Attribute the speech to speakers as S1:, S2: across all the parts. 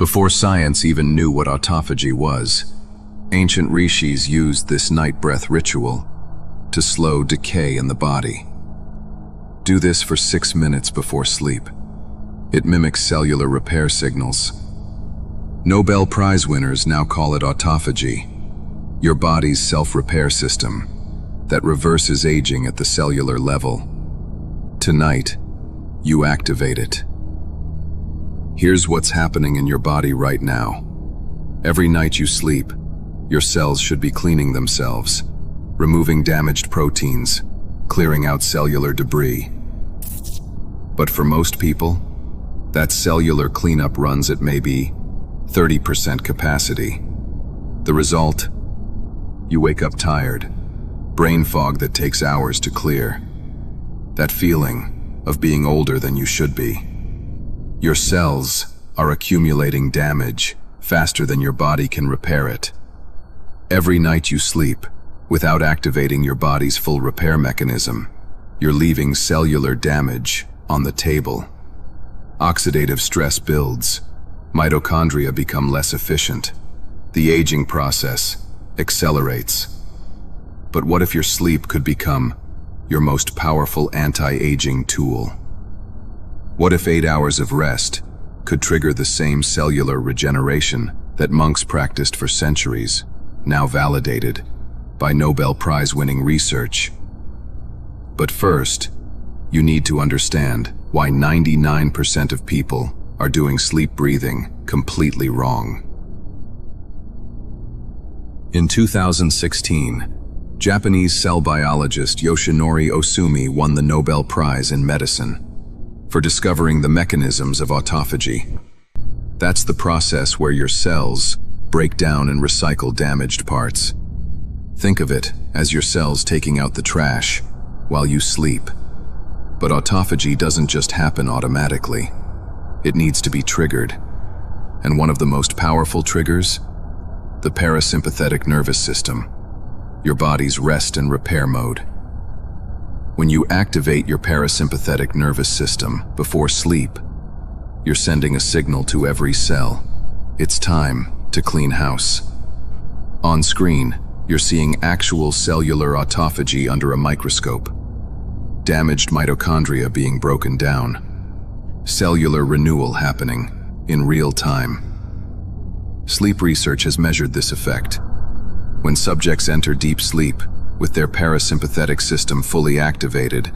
S1: Before science even knew what autophagy was, ancient rishis used this night breath ritual to slow decay in the body. Do this for 6 minutes before sleep. It mimics cellular repair signals. Nobel Prize winners now call it autophagy, your body's self-repair system that reverses aging at the cellular level. Tonight, you activate it. Here's what's happening in your body right now. Every night you sleep, your cells should be cleaning themselves, removing damaged proteins, clearing out cellular debris. But for most people, that cellular cleanup runs at maybe 30% capacity. The result? You wake up tired, brain fog that takes hours to clear. That feeling of being older than you should be. Your cells are accumulating damage faster than your body can repair it. Every night you sleep, without activating your body's full repair mechanism, you're leaving cellular damage on the table. Oxidative stress builds, mitochondria become less efficient, the aging process accelerates. But what if your sleep could become your most powerful anti-aging tool? What if 8 hours of rest could trigger the same cellular regeneration that monks practiced for centuries, now validated by Nobel Prize-winning research? But first, you need to understand why 99% of people are doing sleep breathing completely wrong. In 2016, Japanese cell biologist Yoshinori Ohsumi won the Nobel Prize in Medicine for discovering the mechanisms of autophagy. That's the process where your cells break down and recycle damaged parts. Think of it as your cells taking out the trash while you sleep. But autophagy doesn't just happen automatically. It needs to be triggered. And one of the most powerful triggers? The parasympathetic nervous system, your body's rest and repair mode. When you activate your parasympathetic nervous system before sleep, you're sending a signal to every cell. It's time to clean house. On screen, you're seeing actual cellular autophagy under a microscope. Damaged mitochondria being broken down. Cellular renewal happening in real time. Sleep research has measured this effect. When subjects enter deep sleep, with their parasympathetic system fully activated,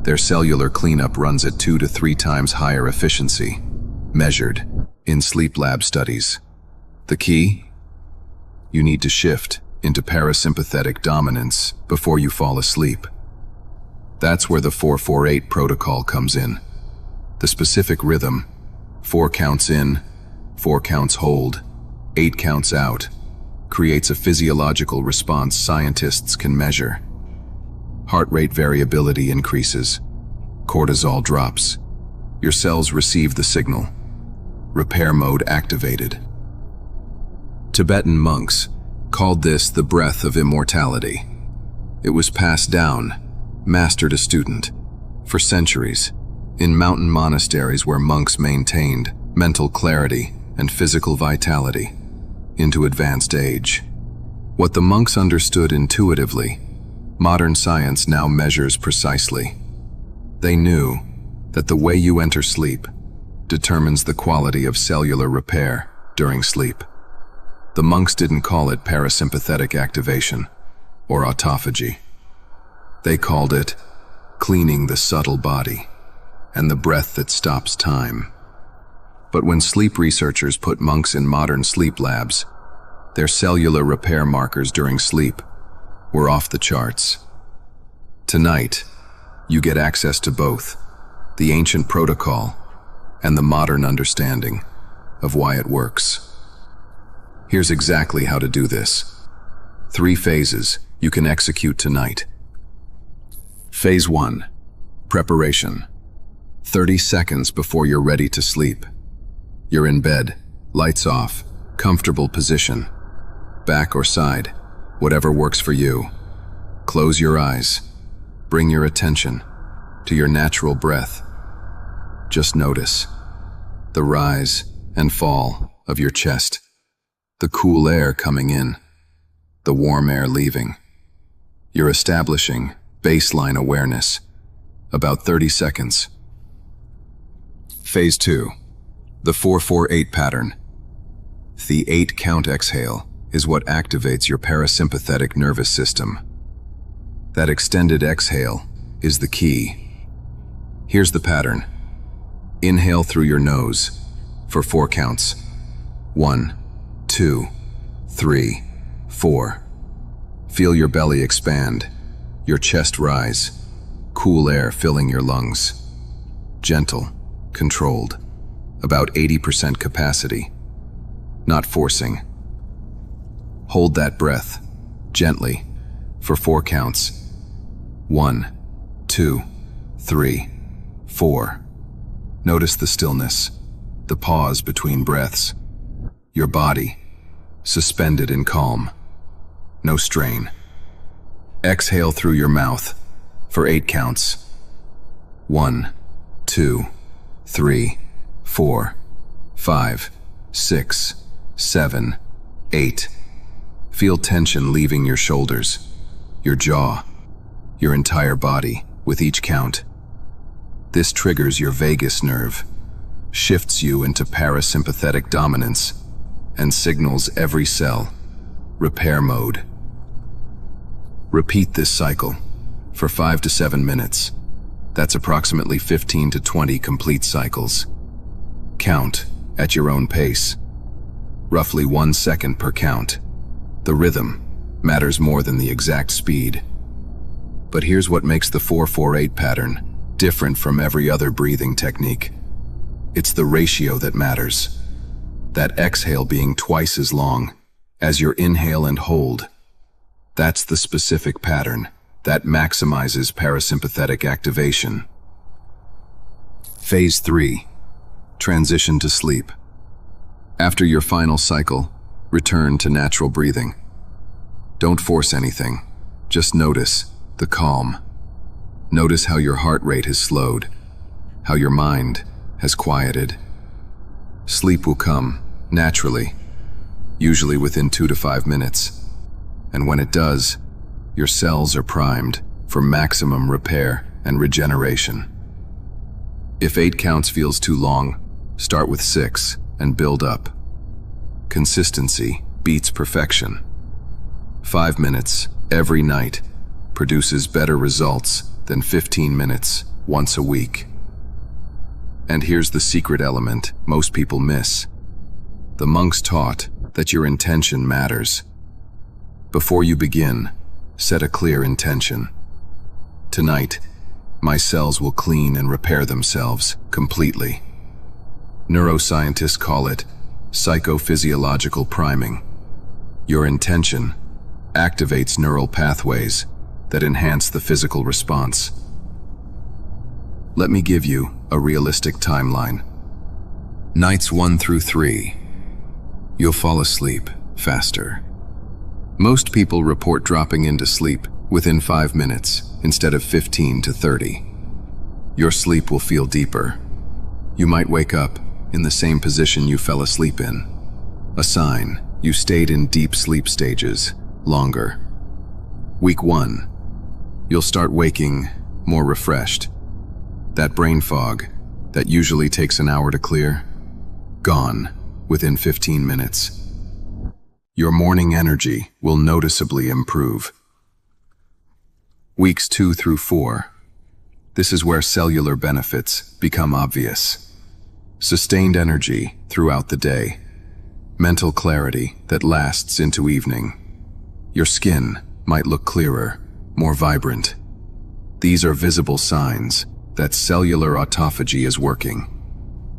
S1: their cellular cleanup runs at 2 to 3 times higher efficiency, measured in sleep lab studies. The key? You need to shift into parasympathetic dominance before you fall asleep. That's where the 4-4-8 protocol comes in. The specific rhythm, 4 counts in, 4 counts hold, 8 counts out, creates a physiological response scientists can measure. Heart rate variability increases. Cortisol drops. Your cells receive the signal. Repair mode activated. Tibetan monks called this the breath of immortality. It was passed down, master to student, for centuries, in mountain monasteries where monks maintained mental clarity and physical vitality into advanced age. What the monks understood intuitively, modern science now measures precisely. They knew that the way you enter sleep determines the quality of cellular repair during sleep. The monks didn't call it parasympathetic activation or autophagy. They called it cleaning the subtle body and the breath that stops time. But when sleep researchers put monks in modern sleep labs, their cellular repair markers during sleep were off the charts. Tonight, you get access to both, the ancient protocol and the modern understanding of why it works. Here's exactly how to do this. 3 phases you can execute tonight. Phase 1, preparation. 30 seconds before you're ready to sleep. You're in bed, lights off, comfortable position, back or side, whatever works for you. Close your eyes. Bring your attention to your natural breath. Just notice the rise and fall of your chest, the cool air coming in, the warm air leaving. You're establishing baseline awareness, about 30 seconds. Phase 2, the 4-4-8 pattern. The 8-count exhale is what activates your parasympathetic nervous system. That extended exhale is the key. Here's the pattern. Inhale through your nose for 4 counts. 1, 2, 3, 4. Feel your belly expand, your chest rise, cool air filling your lungs. Gentle, controlled, about 80% capacity. Not forcing. Hold that breath, gently, for 4 counts. 1, 2, 3, 4. Notice the stillness, the pause between breaths. Your body, suspended in calm. No strain. Exhale through your mouth for 8 counts. 1, 2, 3, 4, 5, 6, 7, 8. Feel tension leaving your shoulders, your jaw, your entire body with each count. This triggers your vagus nerve, shifts you into parasympathetic dominance, and signals every cell, repair mode. Repeat this cycle for 5 to 7 minutes. That's approximately 15 to 20 complete cycles. Count at your own pace. Roughly 1 second per count. The rhythm matters more than the exact speed. But here's what makes the 4-4-8 pattern different from every other breathing technique. It's the ratio that matters. That exhale being twice as long as your inhale and hold. That's the specific pattern that maximizes parasympathetic activation. Phase 3. Transition to sleep. After your final cycle, return to natural breathing. Don't force anything. Just notice the calm. Notice how your heart rate has slowed, how your mind has quieted. Sleep will come naturally, usually within 2 to 5 minutes. And when it does, your cells are primed for maximum repair and regeneration. If 8 counts feels too long, start with 6 and build up. Consistency beats perfection. 5 minutes every night produces better results than 15 minutes once a week. And here's the secret element most people miss. The monks taught that your intention matters. Before you begin, set a clear intention. Tonight, my cells will clean and repair themselves completely. Neuroscientists call it psychophysiological priming. Your intention activates neural pathways that enhance the physical response. Let me give you a realistic timeline. Nights 1 through 3, you'll fall asleep faster. Most people report dropping into sleep within 5 minutes instead of 15 to 30. Your sleep will feel deeper. You might wake up in the same position you fell asleep in, a sign you stayed in deep sleep stages longer. Week 1, you'll start waking more refreshed. That brain fog that usually takes an hour to clear, gone within 15 minutes. Your morning energy will noticeably improve. Weeks 2 through 4, this is where cellular benefits become obvious. Sustained energy throughout the day, mental clarity that lasts into evening. Your skin might look clearer, more vibrant. These are visible signs that cellular autophagy is working.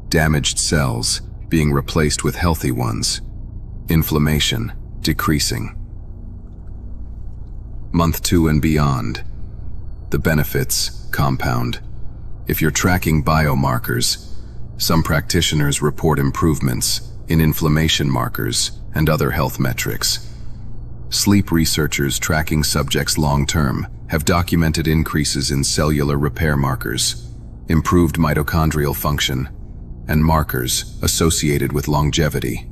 S1: Damaged cells being replaced with healthy ones. Inflammation decreasing. Month 2 and beyond, the benefits compound. If you're tracking biomarkers, some practitioners report improvements in inflammation markers and other health metrics. Sleep researchers tracking subjects long-term have documented increases in cellular repair markers, improved mitochondrial function, and markers associated with longevity.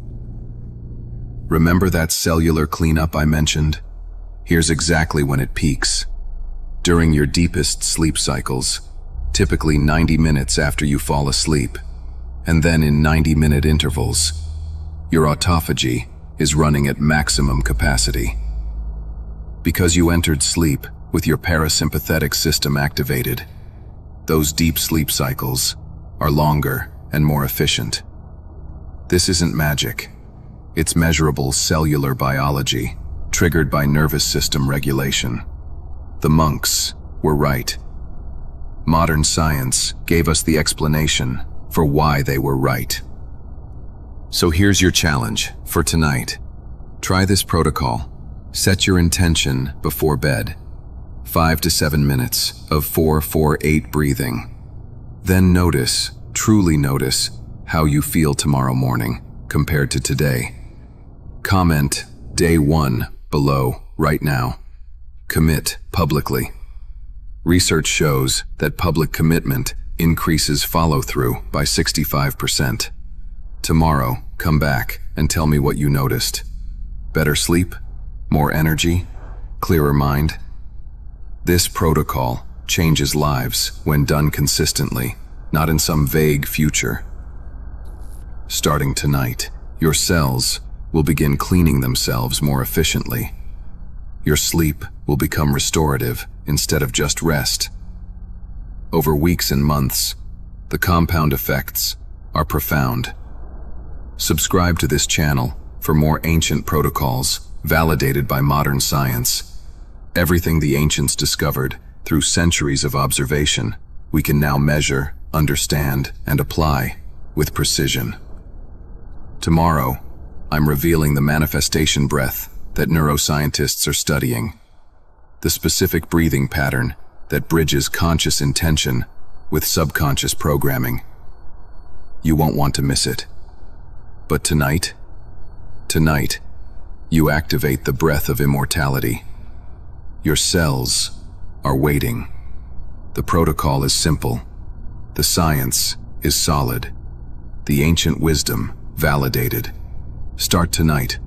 S1: Remember that cellular cleanup I mentioned? Here's exactly when it peaks. During your deepest sleep cycles, typically 90 minutes after you fall asleep, and then in 90-minute intervals, your autophagy is running at maximum capacity. Because you entered sleep with your parasympathetic system activated, those deep sleep cycles are longer and more efficient. This isn't magic. It's measurable cellular biology, triggered by nervous system regulation. The monks were right. Modern science gave us the explanation for why they were right. So here's your challenge for tonight. Try this protocol. Set your intention before bed. 5 to 7 minutes of 4-4-8 breathing. Then notice, truly notice, how you feel tomorrow morning compared to today. Comment day 1 below right now. Commit publicly. Research shows that public commitment increases follow-through by 65%. Tomorrow, come back and tell me what you noticed. Better sleep? More energy? Clearer mind? This protocol changes lives when done consistently, not in some vague future. Starting tonight, your cells will begin cleaning themselves more efficiently. Your sleep will become restorative instead of just rest. Over weeks and months, the compound effects are profound. Subscribe to this channel for more ancient protocols validated by modern science. Everything the ancients discovered through centuries of observation, we can now measure, understand, and apply with precision. Tomorrow, I'm revealing the manifestation breath that neuroscientists are studying, the specific breathing pattern that bridges conscious intention with subconscious programming. You won't want to miss it. But tonight, you activate the breath of immortality. Your cells are waiting. The protocol is simple. The science is solid. The ancient wisdom validated. Start tonight.